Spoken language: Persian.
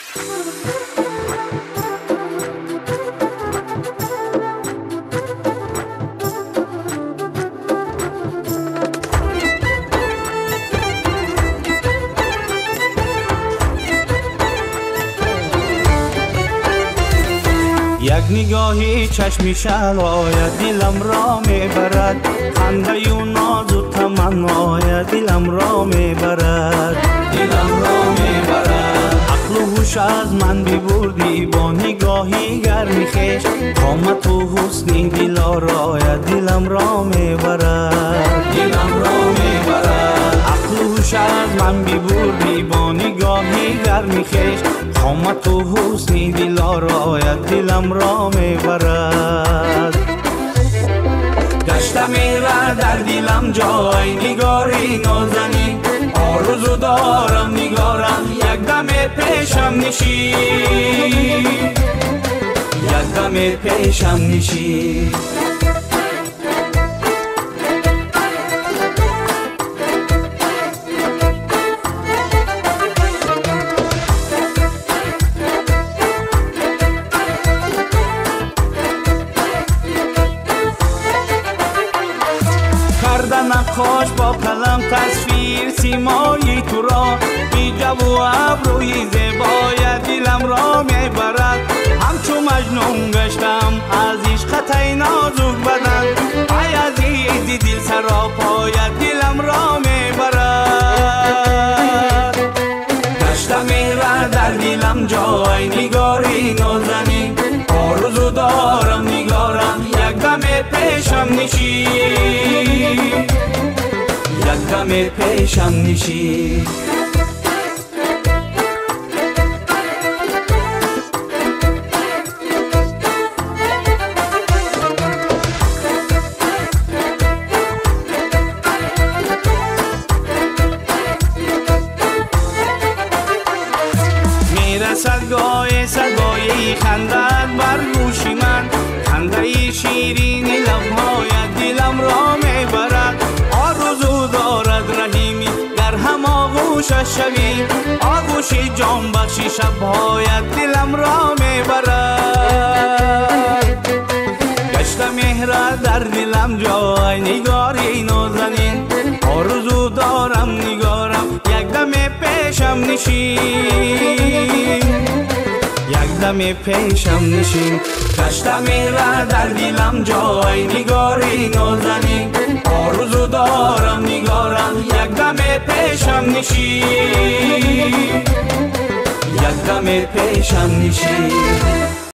یک نگاهی چشمی شلایت دلم را میبرد، خنده و ناز و تمنای دلم را میبرد، دلم را میبرد. عقل و هوش از من ببردی با نگاهی گرمی خویش، قامت و حسن دلارایت دلم را میبرد، دلم را میبرد. عقل و هوش از من ببردی با نگاهی گرمی خویش، قامت و حسن دلارایت دلم را میبرد. گشته میره در دلم جای نگاری نازنین، آرزو دارم نگارم یک دم پیشم نشین، یک دم پیشم نشین. نقاش با قلم تصویر سیمای تو را، بیجا و ابروی زیبای دلم را میبرد. همچو مجنون گشتم از عشق ای نازک بدن، ای عزیزی دل سراپای دلم را میبرد. گشته میره در دلم جای نگاری نازنین، آرزو دارم نگارم یک دم پیشم نشین، یک دم پیشم نشین. میرسد گاه صدای خندت بر گوش من، خنده شیرین لب‌هایت دلم را میبرد. آرزو دارد رحیمی در هم آغوشش شوی، آغوش جان بخشی شب‌هایت دلم را میبرد. گشته مهر در دلم جای نگاری نازنین، آرزو دارم نگارم یک دم پیشم نشین، یک دم پیشم نشین. گشته میره در دلم جای نگاری نازنین، آرزو دارم نگارم یک دم پیشم نشین، یک دم پیشم نشین.